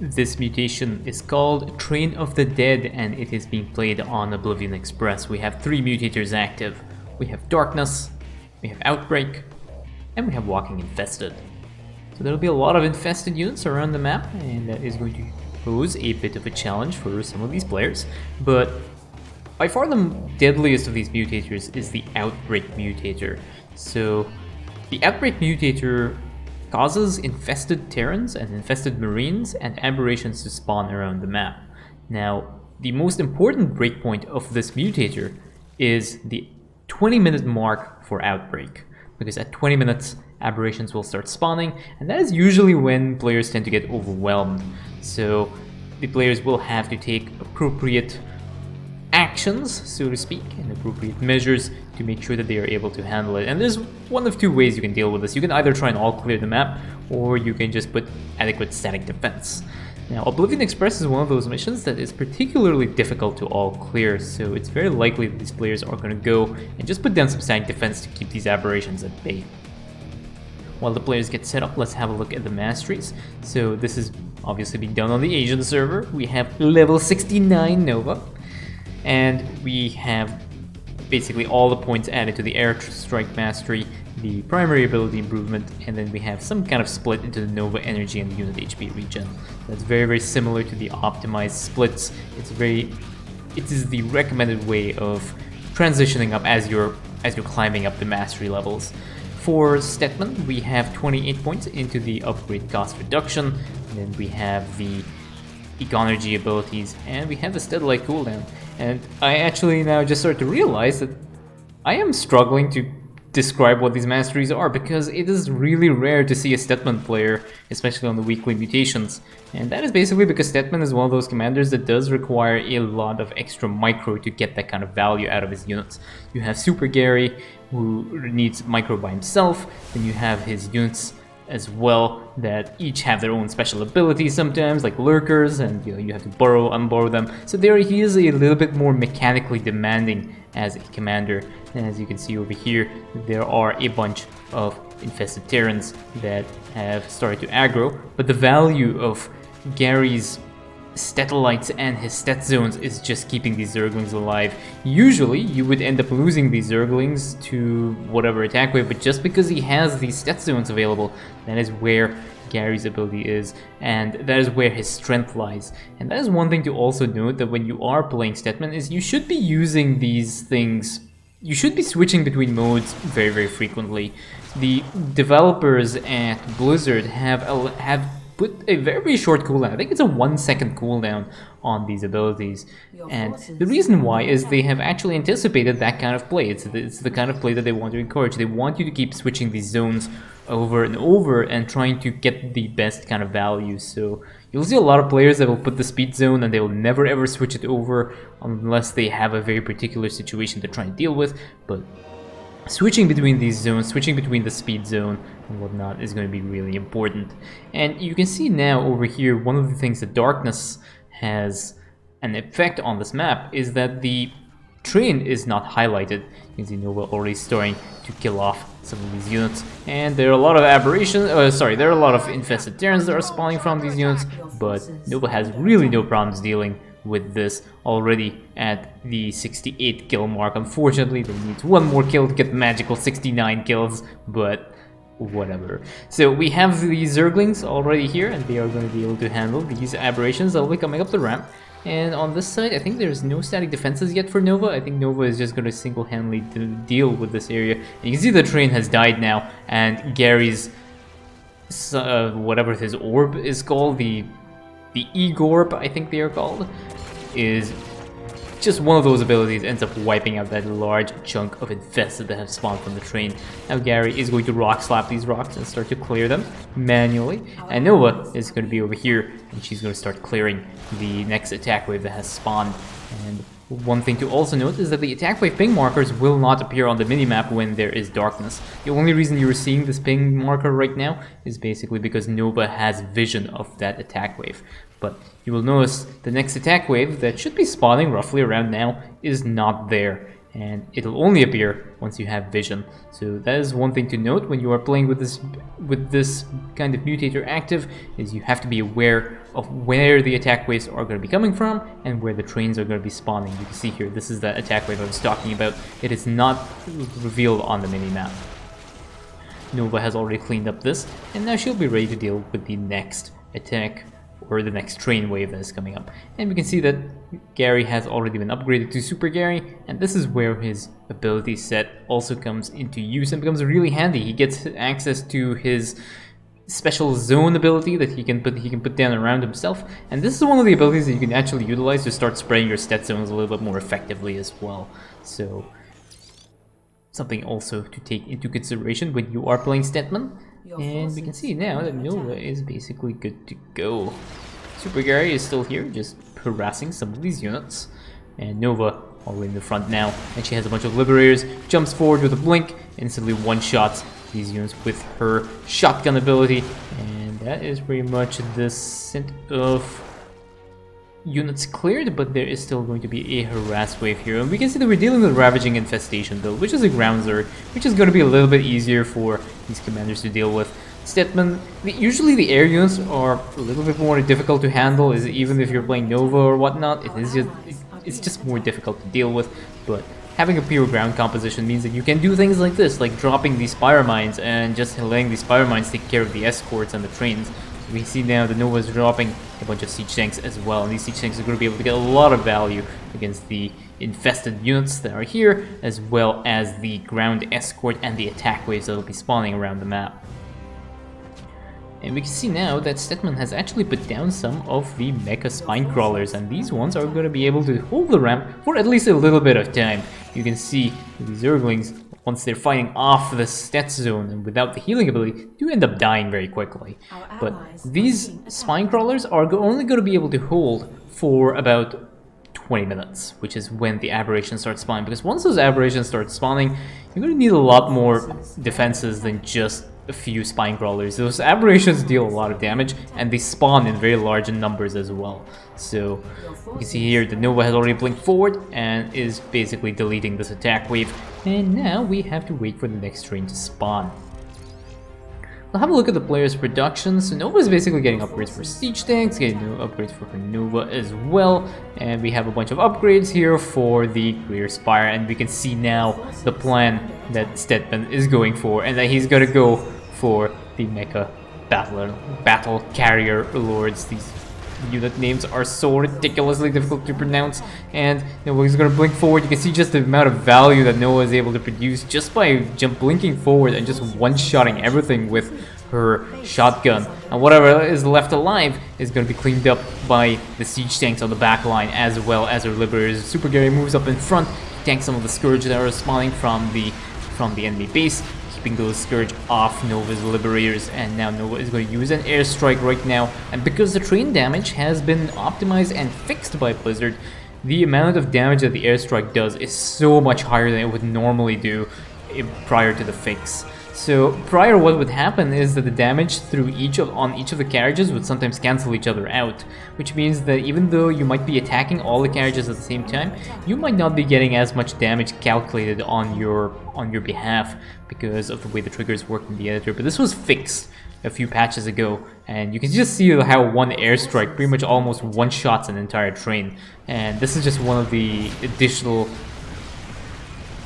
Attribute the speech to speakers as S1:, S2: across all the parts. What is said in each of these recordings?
S1: This mutation is called Train of the Dead, and it is being played on Oblivion Express. We have 3 mutators active. We have Darkness, we have Outbreak, and we have Walking Infested. So there'll be a lot of infested units around the map, and that is going to pose a bit of a challenge for some of these players. But by far the deadliest of these mutators is the Outbreak mutator. So the Outbreak mutator causes infested Terrans and infested Marines and aberrations to spawn around the map. Now, the most important breakpoint of this mutator is the 20-minute mark for Outbreak, because at 20 minutes aberrations will start spawning, and that is usually when players tend to get overwhelmed. So the players will have to take appropriate actions, so to speak, and appropriate measures to make sure that they are able to handle it. And there's one of 2 ways you can deal with this. You can either try and all clear the map, or you can just put adequate static defense. Now, Oblivion Express is one of those missions that is particularly difficult to all clear, so it's very likely that these players are going to go and just put down some static defense to keep these aberrations at bay. While the players get set up, let's have a look at the masteries. So this is obviously being done on the Asian server. We have level 69 Nova, and we have basically all the points added to the airstrike mastery, the primary ability improvement, and then we have some kind of split into the Nova energy and the unit HP regen. That's very similar to the optimized splits. It is the recommended way of transitioning up as you're climbing up the mastery levels. For Stetmann, we have 28 points into the upgrade cost reduction, and then we have the Econergy abilities, and we have the Steadlight cooldown. And I actually now just started to realize that I am struggling to describe what these masteries are, because it is really rare to see a Stetmann player, especially on the weekly mutations. And that is basically because Stetmann is one of those commanders that does require a lot of extra micro to get that kind of value out of his units. You have Super Gary, who needs micro by himself, then you have his units as well that each have their own special abilities sometimes, like lurkers, and you have to borrow, unborrow them. So there he is a little bit more mechanically demanding as a commander. And as you can see over here, there are a bunch of infested Terrans that have started to aggro, but the value of Gary's Stetalites and his stat zones is just keeping these Zerglings alive. Usually you would end up losing these Zerglings to whatever attack wave, but just because he has these stat zones available, that is where Gary's ability is, and that is where his strength lies. And that is one thing to also note, that when you are playing Stetmann, is you should be using these things, you should be switching between modes very frequently. The developers at Blizzard have put a very short cooldown. I think it's a 1-second cooldown on these abilities, and the reason why is they have actually anticipated that kind of play. It's the kind of play that they want to encourage. They want you to keep switching these zones over and over and trying to get the best kind of value. So you'll see a lot of players that will put the speed zone and they will never ever switch it over unless they have a very particular situation to try and deal with. But switching between these zones, switching between the speed zone and whatnot is going to be really important. And you can see now over here, one of the things that Darkness has an effect on this map is that the train is not highlighted. You can see Nova already starting to kill off some of these units, and there are a lot of aberrations, there are a lot of infested Terrans that are spawning from these units, but Nova has really no problems dealing with this already at the 68 kill mark. Unfortunately, they need one more kill to get the magical 69 kills, but whatever. So we have the Zerglings already here, and they are going to be able to handle these aberrations that will be coming up the ramp. And on this side, I think there's no static defenses yet for Nova. I think Nova is just going to single-handedly deal with this area. And you can see the train has died now, and Gary's whatever his orb is called, the E-Gorb, I think they are called, is just one of those abilities, ends up wiping out that large chunk of infested that have spawned from the train. Now Gary is going to rock slap these rocks and start to clear them manually, and Nova is going to be over here and she's going to start clearing the next attack wave that has spawned. And one thing to also note is that the attack wave ping markers will not appear on the minimap when there is darkness. The only reason you're seeing this ping marker right now is basically because Nova has vision of that attack wave. But you will notice the next attack wave that should be spawning roughly around now is not there. and it'll only appear once you have vision. So that is one thing to note when you are playing with this kind of mutator active, is you have to be aware of where the attack waves are going to be coming from and where the trains are going to be spawning. You can see here, this is the attack wave I was talking about. It is not revealed on the mini-map. Nova has already cleaned up this, and now she'll be ready to deal with the next attack, or the next train wave that is coming up. And we can see that Gary has already been upgraded to Super Gary, and this is where his ability set also comes into use and becomes really handy. He gets access to his special zone ability that he can put down around himself, and this is one of the abilities that you can actually utilize to start spreading your stat zones a little bit more effectively as well. So something also to take into consideration when you are playing Stetmann. And we can see now that Nova is basically good to go. Super Gary is still here, just harassing some of these units. And Nova already in the front now, and she has a bunch of Liberators, jumps forward with a blink, instantly one-shots these units with her shotgun ability. And that is pretty much the set of units cleared, but there is still going to be a harass wave here. And we can see that we're dealing with Ravaging Infestation though, which is a ground zerg, which is going to be a little bit easier for these commanders to deal with. Stetmann, usually the air units are a little bit more difficult to handle, even if you're playing Nova or whatnot. It's just more difficult to deal with, but having a pure ground composition means that you can do things like this, like dropping these Spire Mines and just letting these Spire Mines take care of the escorts and the trains. We see now that Nova is dropping a bunch of siege tanks as well, and these siege tanks are going to be able to get a lot of value against the infested units that are here, as well as the ground escort and the attack waves that will be spawning around the map. And we can see now that Stetmann has actually put down some of the mecha spine crawlers, and these ones are going to be able to hold the ramp for at least a little bit of time. You can see these Zerglings, once they're fighting off the stat zone and without the healing ability, do end up dying very quickly. But these spine crawlers are only going to be able to hold for about 20 minutes, which is when the aberrations start spawning. Because once those aberrations start spawning, you're going to need a lot more defenses than just a few spine crawlers. Those aberrations deal a lot of damage, and they spawn in very large numbers as well. So you can see here that Nova has already blinked forward and is basically deleting this attack wave, and now we have to wait for the next train to spawn. We'll have a look at the players' production. So Nova is basically getting upgrades for siege tanks, getting new upgrades for her Nova as well, and we have a bunch of upgrades here for the Greater Spire, and we can see now the plan that Stetmann is going for, and that he's gonna go for the mecha battle carrier lords. These unit names are so ridiculously difficult to pronounce, and Noah's gonna blink forward. You can see just the amount of value that Noah is able to produce just by blinking forward and just one-shotting everything with her shotgun. And whatever is left alive is going to be cleaned up by the siege tanks on the back line, as well as her liberators. Super Gary moves up in front, tanks some of the Scourge that are spawning from the enemy base, keeping those Scourge off Nova's liberators. And now Nova is going to use an airstrike right now, and because the train damage has been optimized and fixed by Blizzard, the amount of damage that the airstrike does is so much higher than it would normally do prior to the fix. So prior, what would happen is that the damage on each of the carriages would sometimes cancel each other out, which means that even though you might be attacking all the carriages at the same time, you might not be getting as much damage calculated on your behalf because of the way the triggers work in the editor. But this was fixed a few patches ago, and you can just see how one airstrike pretty much almost one-shots an entire train. And this is just one of the additional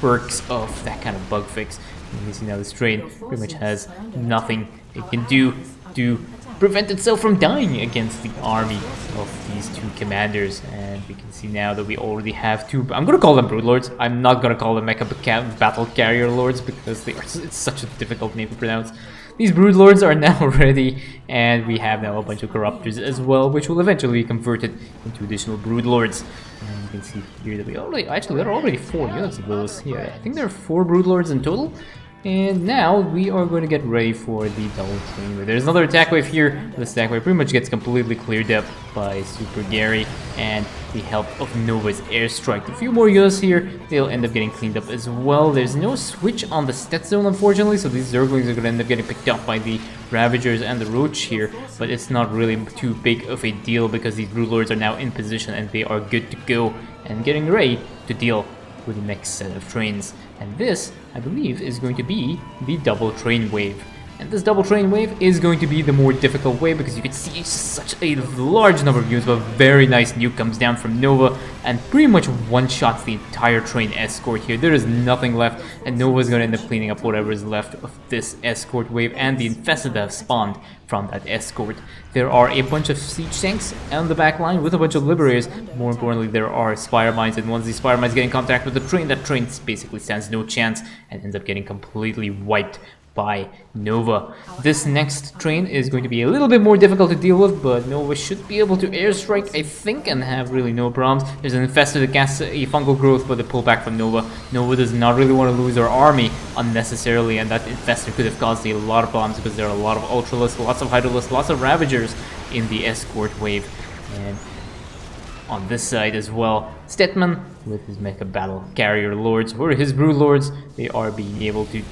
S1: perks of that kind of bug fix. You can see now this train pretty much has nothing it can do to prevent itself from dying against the army of these two commanders. And we can see now that we already have two, I'm gonna call them Broodlords. I'm not gonna call them Mecha Battle Carrier Lords because it's such a difficult name to pronounce. These Broodlords are now ready, and we have now a bunch of Corruptors as well, which will eventually be converted into additional Broodlords. And you can see here that there are already 4 units of those. Yeah, I think there are 4 Broodlords in total. And now we are going to get ready for the double train. There's another attack wave here. This attack wave pretty much gets completely cleared up by Super Gary and the help of Nova's airstrike. A few more units here, they'll end up getting cleaned up as well. There's no switch on the stat zone, unfortunately, so these Zerglings are going to end up getting picked up by the Ravagers and the Roach here, but it's not really too big of a deal because these Broodlords are now in position and they are good to go and getting ready to deal with the next set of trains. And this, I believe, is going to be the double train wave. And this double train wave is going to be the more difficult way because you can see it's such a large number of units, but a very nice nuke comes down from Nova and pretty much one-shots the entire train escort here. There is nothing left, and Nova's going to end up cleaning up whatever is left of this escort wave and the Infested that have spawned from that escort. There are a bunch of siege tanks on the back line with a bunch of liberators. More importantly, there are spire mines, and once these spire mines get in contact with the train, that train basically stands no chance and ends up getting completely wiped by Nova. This next train is going to be a little bit more difficult to deal with, but Nova should be able to airstrike, I think, and have really no problems. There's an Infested that casts a fungal growth, but they pull back from Nova. Nova does not really want to lose her army unnecessarily, and that Infested could have caused a lot of problems because there are a lot of Ultralists, lots of Hydrolists, lots of Ravagers in the escort wave. And on this side as well, Stetmann with his Mecha Battle Carrier Lords, or his Brood Lords, they are being able to...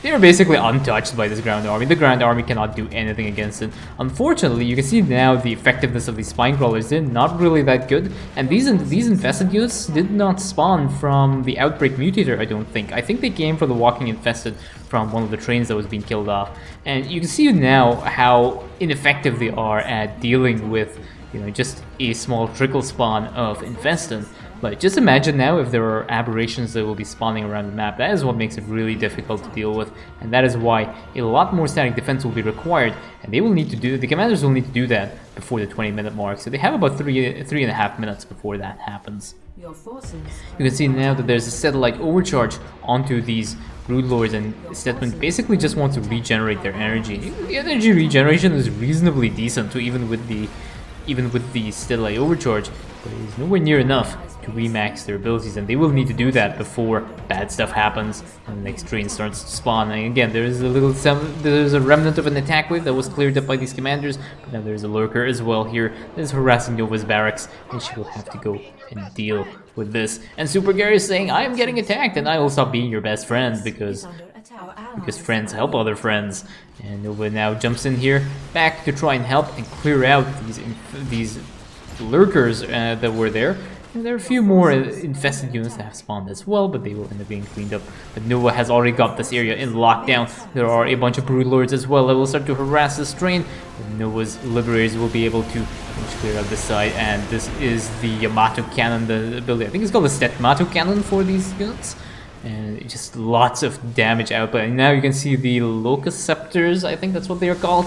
S1: They are basically untouched by this ground army. The ground army cannot do anything against it. Unfortunately, you can see now the effectiveness of these spine crawlers. They're not really that good. And these infested units did not spawn from the Outbreak Mutator, I don't think. I think they came from the Walking Infested from one of the trains that was being killed off. And you can see now how ineffective they are at dealing with, you know, just a small trickle spawn of Infested. But just imagine now if there are aberrations that will be spawning around the map. That is what makes it really difficult to deal with, and that is why a lot more static defense will be required, and they will need to do, the commanders will need to do that before the 20-minute mark, so they have about three and a half minutes before that happens. You can see now that there's a satellite overcharge onto these Brood Lords, and Stetmann basically just wants to regenerate their energy. The energy regeneration is reasonably decent, even with the satellite overcharge, but it is nowhere near enough to remax their abilities, and they will need to do that before bad stuff happens and the next train starts to spawn. And again, there's a remnant of an attack wave that was cleared up by these commanders, but now there's a lurker as well here that is harassing Nova's barracks, and she will have to go and deal with this. And Super Gary is saying, I am getting attacked and I will stop being your best friend because friends help other friends. And Nova now jumps in here back to try and help and clear out these lurkers that were there. And there are a few more infested units that have spawned as well, but they will end up being cleaned up. But Nova has already got this area in lockdown. There are a bunch of Brood Lords as well that will start to harass this train. And Nova's Liberators will be able to clear out this side. And this is the Yamato Cannon, the ability. I think it's called the Stetmato Cannon for these units. And just lots of damage output. And now you can see the Lococeptors, I think that's what they are called,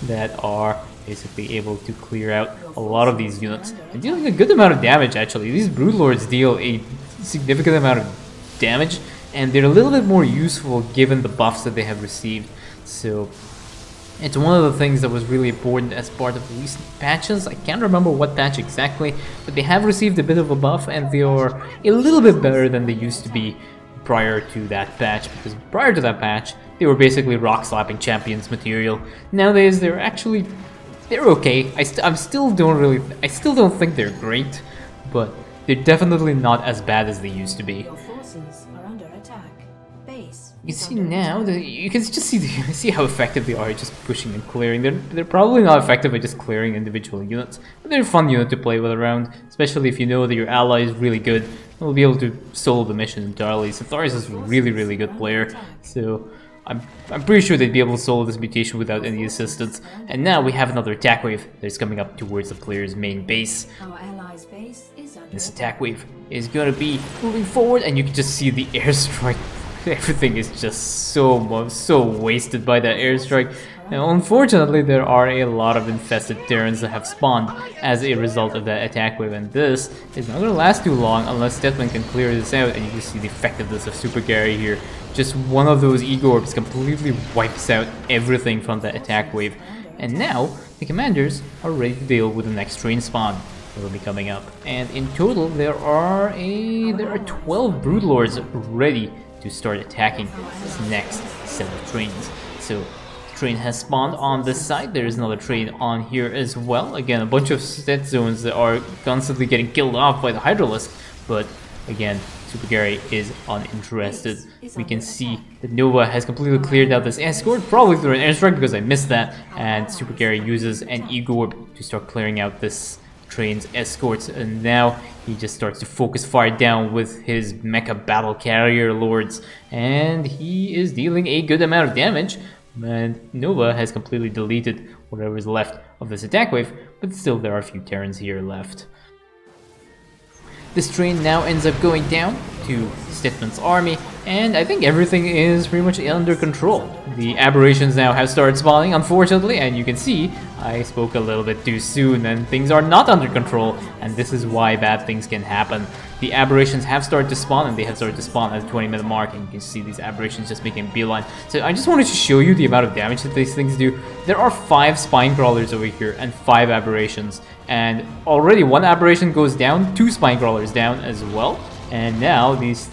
S1: that are basically able to clear out a lot of these units and dealing a good amount of damage. Actually, these Brood Lords deal a significant amount of damage, and they're a little bit more useful given the buffs that they have received. So it's one of the things that was really important as part of the recent patches. I can't remember what patch exactly, but they have received a bit of a buff, and they are a little bit better than they used to be prior to that patch, because prior to that patch they were basically rock slapping champions material. Nowadays they're okay. I still don't think they're great, but they're definitely not as bad as they used to be. You see now that you can just see how effective they are just pushing and clearing. They're probably not effective at just clearing individual units, but they're a fun unit to play with around, especially if you know that your ally is really good and will be able to solo the mission entirely. Sitharius is a really good player, so I'm pretty sure they'd be able to solo this mutation without any assistance. And now we have another attack wave that's coming up towards the player's main base. This attack wave is gonna be moving forward, and you can just see the airstrike. Everything is just so wasted by that airstrike. Now, unfortunately, there are a lot of infested Terrans that have spawned as a result of that attack wave, and this is not going to last too long unless Stetmann can clear this out. And you can see the effectiveness of Super Gary here. Just one of those Ego Orbs completely wipes out everything from that attack wave. And now, the commanders are ready to deal with the next train spawn that will be coming up. And in total, there are 12 Brood Lords ready to start attacking this next set of trains. So the train has spawned on this side. There is another train on here as well. Again, a bunch of stat zones that are constantly getting killed off by the Hydralisk, but again, Super Gary is uninterested. We can see that Nova has completely cleared out this escort, probably through an airstrike because I missed that, and Super Gary uses an Ego Orb to start clearing out this train's escorts, and now he just starts to focus fire down with his mecha battle carrier lords, and he is dealing a good amount of damage. And Nova has completely deleted whatever is left of this attack wave, but still there are a few Terrans here left. This train now ends up going down to Stetmann's army, and I think everything is pretty much under control. The aberrations now have started spawning, unfortunately, and you can see I spoke a little bit too soon and things are not under control, and this is why bad things can happen. The aberrations have started to spawn, and they have started to spawn at the 20-minute mark, and you can see these aberrations just making a beeline. So I just wanted to show you the amount of damage that these things do. There are 5 spine crawlers over here and 5 aberrations, and already 1 aberration goes down, 2 spine crawlers down as well, and now these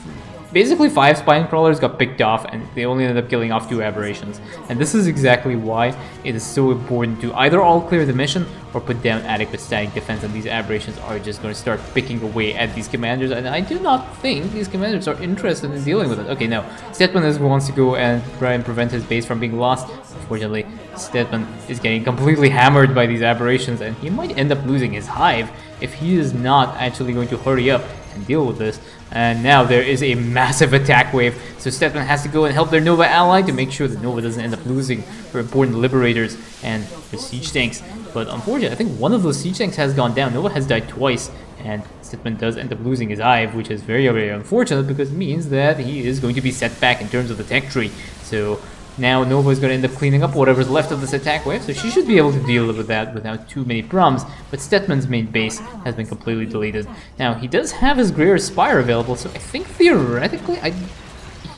S1: basically 5 spine crawlers got picked off, and they only ended up killing off 2 aberrations. And this is exactly why it is so important to either all clear the mission or put down adequate static defense, and these aberrations are just going to start picking away at these commanders, and I do not think these commanders are interested in dealing with it. Okay, now Stetmann wants to go and try and prevent his base from being lost. Unfortunately, Stetmann is getting completely hammered by these aberrations, and he might end up losing his hive if he is not actually going to hurry up and deal with this. And now there is a massive attack wave, so Stetmann has to go and help their Nova ally to make sure that Nova doesn't end up losing her important liberators and her siege tanks. But unfortunately, I think one of those siege tanks has gone down. Nova has died twice, and Stetmann does end up losing his hive, which is very, very unfortunate because it means that he is going to be set back in terms of the tech tree. So now Nova is going to end up cleaning up whatever's left of this attack wave, so she should be able to deal with that without too many problems, but Stetmann's main base has been completely deleted. Now, he does have his Greer Spire available, so I think theoretically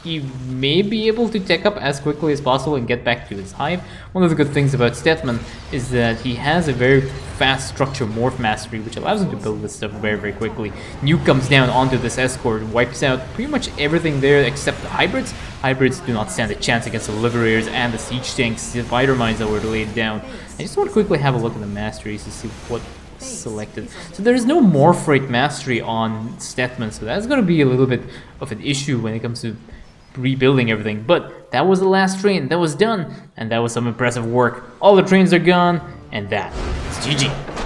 S1: he may be able to tech up as quickly as possible and get back to his hive. One of the good things about Stetmann is that he has a very fast structure morph mastery, which allows him to build this stuff very, very quickly. Nuke comes down onto this escort, wipes out pretty much everything there except the hybrids. Hybrids do not stand a chance against the liberators and the siege tanks, the fighter mines that were laid down. I just want to quickly have a look at the masteries to see what selected. So there is no morph rate mastery on Stetmann, so that's going to be a little bit of an issue when it comes to rebuilding everything. But that was the last train that was done, and that was some impressive work. All the trains are gone, and that is GG.